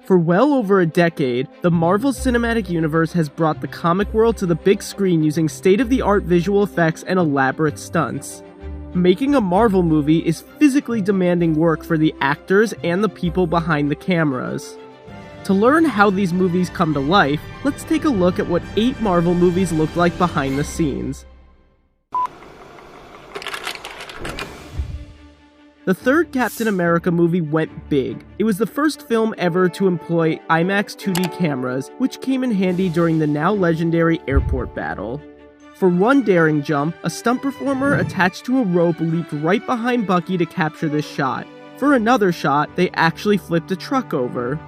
For well over a decade, the Marvel Cinematic Universe has brought the comic world to the big screen using state-of-the-art visual effects and elaborate stunts. Making a Marvel movie is physically demanding work for the actors and the people behind the cameras. To learn how these movies come to life, let's take a look at what 8 Marvel movies look like behind the scenes. The third Captain America movie went big. It was the first film ever to employ IMAX 2D cameras, which came in handy during the now legendary airport battle. For one daring jump, a stunt performer attached to a rope leaped right behind Bucky to capture this shot. For another shot, they actually flipped a truck over.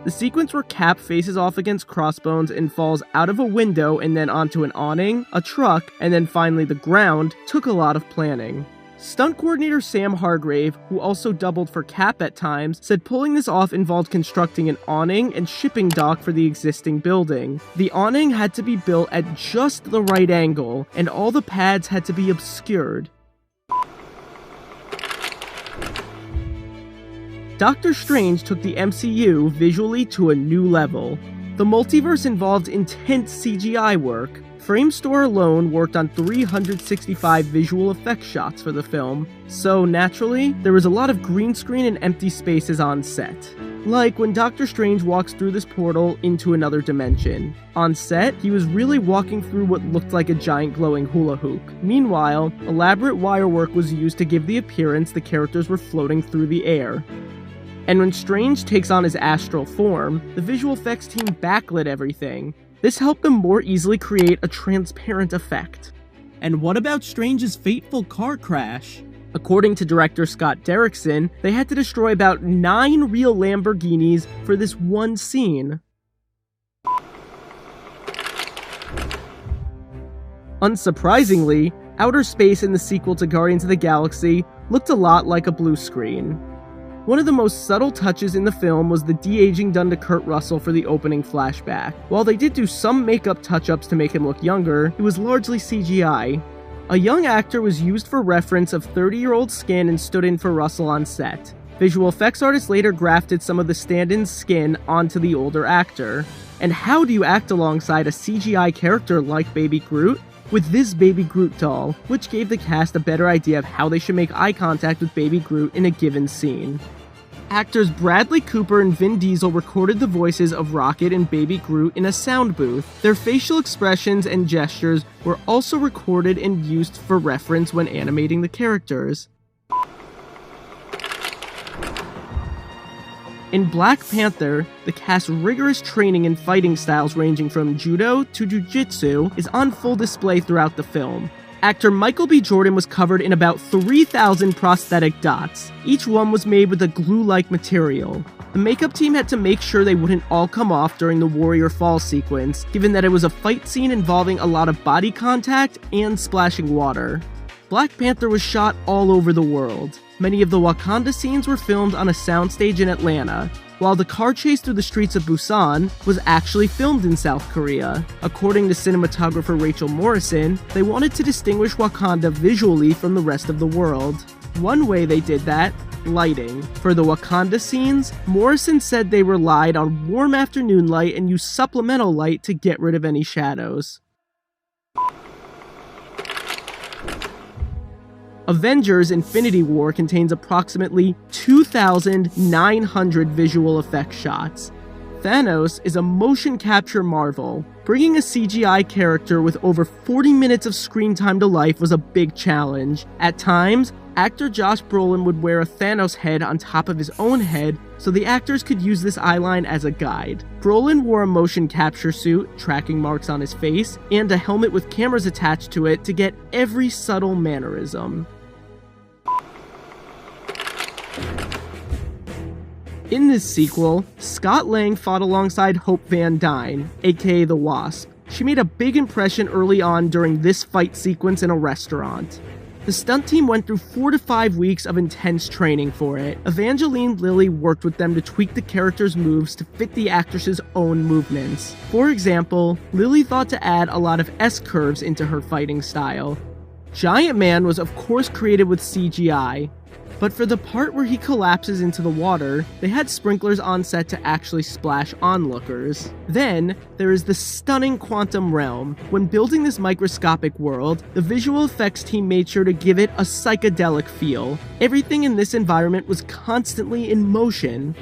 The sequence where Cap faces off against Crossbones and falls out of a window and then onto an awning, a truck, and then finally the ground took a lot of planning. Stunt coordinator Sam Hargrave, who also doubled for Cap at times, said pulling this off involved constructing an awning and shipping dock for the existing building. The awning had to be built at just the right angle, and all the pads had to be obscured. Doctor Strange took the MCU visually to a new level. The multiverse involved intense CGI work. Framestore alone worked on 365 visual effects shots for the film, so naturally, there was a lot of green screen and empty spaces on set. Like when Doctor Strange walks through this portal into another dimension. On set, he was really walking through what looked like a giant glowing hula hoop. Meanwhile, elaborate wire work was used to give the appearance the characters were floating through the air. And when Strange takes on his astral form, the visual effects team backlit everything. This helped them more easily create a transparent effect. And what about Strange's fateful car crash? According to director Scott Derrickson, they had to destroy about 9 real Lamborghinis for this one scene. Unsurprisingly, outer space in the sequel to Guardians of the Galaxy looked a lot like a blue screen. One of the most subtle touches in the film was the de-aging done to Kurt Russell for the opening flashback. While they did do some makeup touch-ups to make him look younger, it was largely CGI. A young actor was used for reference of 30-year-old skin and stood in for Russell on set. Visual effects artists later grafted some of the stand-in's skin onto the older actor. And how do you act alongside a CGI character like Baby Groot? With this Baby Groot doll, which gave the cast a better idea of how they should make eye contact with Baby Groot in a given scene. Actors Bradley Cooper and Vin Diesel recorded the voices of Rocket and Baby Groot in a sound booth. Their facial expressions and gestures were also recorded and used for reference when animating the characters. In Black Panther, the cast's rigorous training and fighting styles ranging from judo to jiu-jitsu is on full display throughout the film. Actor Michael B. Jordan was covered in about 3,000 prosthetic dots. Each one was made with a glue-like material. The makeup team had to make sure they wouldn't all come off during the Warrior Fall sequence, given that it was a fight scene involving a lot of body contact and splashing water. Black Panther was shot all over the world. Many of the Wakanda scenes were filmed on a soundstage in Atlanta, while the car chase through the streets of Busan was actually filmed in South Korea. According to cinematographer Rachel Morrison, they wanted to distinguish Wakanda visually from the rest of the world. One way they did that, lighting. For the Wakanda scenes, Morrison said they relied on warm afternoon light and used supplemental light to get rid of any shadows. Avengers: Infinity War contains approximately 2,900 visual effects shots. Thanos is a motion capture marvel. Bringing a CGI character with over 40 minutes of screen time to life was a big challenge. At times, actor Josh Brolin would wear a Thanos head on top of his own head so the actors could use this eyeline as a guide. Brolin wore a motion capture suit, tracking marks on his face, and a helmet with cameras attached to it to get every subtle mannerism. In this sequel, Scott Lang fought alongside Hope Van Dyne, aka the Wasp. She made a big impression early on during this fight sequence in a restaurant. The stunt team went through 4 to 5 weeks of intense training for it. Evangeline Lilly worked with them to tweak the character's moves to fit the actress's own movements. For example, Lilly thought to add a lot of S-curves into her fighting style. Giant Man was of course created with CGI. But for the part where he collapses into the water, they had sprinklers on set to actually splash onlookers. Then, there is the stunning Quantum Realm. When building this microscopic world, the visual effects team made sure to give it a psychedelic feel. Everything in this environment was constantly in motion.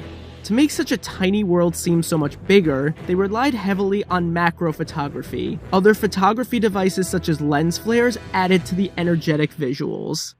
To make such a tiny world seem so much bigger, they relied heavily on macro photography. Other photography devices such as lens flares added to the energetic visuals.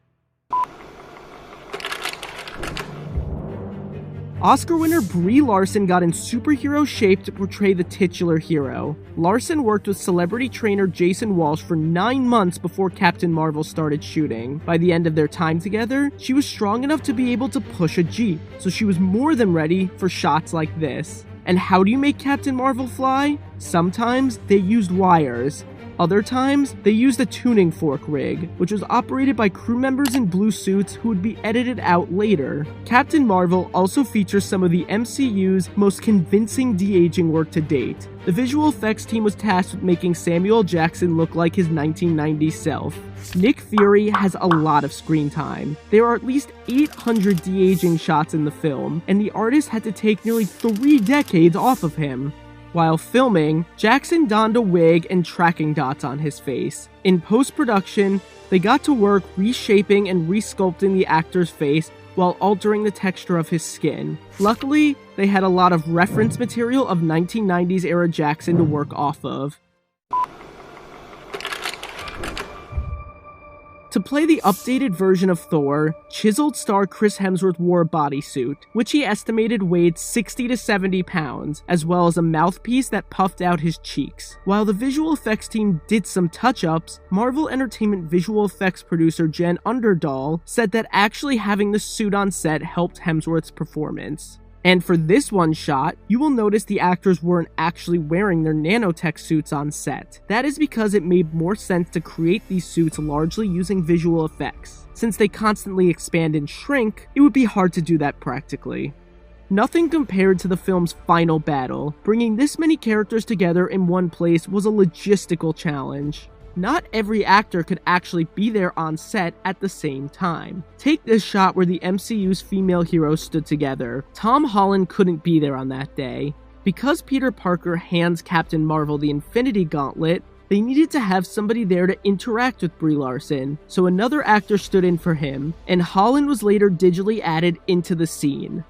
Oscar winner Brie Larson got in superhero shape to portray the titular hero. Larson worked with celebrity trainer Jason Walsh for 9 months before Captain Marvel started shooting. By the end of their time together, she was strong enough to be able to push a Jeep, so she was more than ready for shots like this. And how do you make Captain Marvel fly? Sometimes they used wires. Other times, they used a tuning fork rig, which was operated by crew members in blue suits who would be edited out later. Captain Marvel also features some of the MCU's most convincing de-aging work to date. The visual effects team was tasked with making Samuel Jackson look like his 1990s self. Nick Fury has a lot of screen time. There are at least 800 de-aging shots in the film, and the artist had to take nearly 3 decades off of him. While filming, Jackson donned a wig and tracking dots on his face. In post-production, they got to work reshaping and resculpting the actor's face while altering the texture of his skin. Luckily, they had a lot of reference material of 1990s era Jackson to work off of. To play the updated version of Thor, chiseled star Chris Hemsworth wore a bodysuit, which he estimated weighed 60 to 70 pounds, as well as a mouthpiece that puffed out his cheeks. While the visual effects team did some touch-ups, Marvel Entertainment visual effects producer Jen Underdahl said that actually having the suit on set helped Hemsworth's performance. And for this one shot, you will notice the actors weren't actually wearing their nanotech suits on set. That is because it made more sense to create these suits largely using visual effects. Since they constantly expand and shrink, it would be hard to do that practically. Nothing compared to the film's final battle. Bringing this many characters together in one place was a logistical challenge. Not every actor could actually be there on set at the same time. Take this shot where the MCU's female heroes stood together. Tom Holland couldn't be there on that day. Because Peter Parker hands Captain Marvel the Infinity Gauntlet, they needed to have somebody there to interact with Brie Larson, so another actor stood in for him, and Holland was later digitally added into the scene.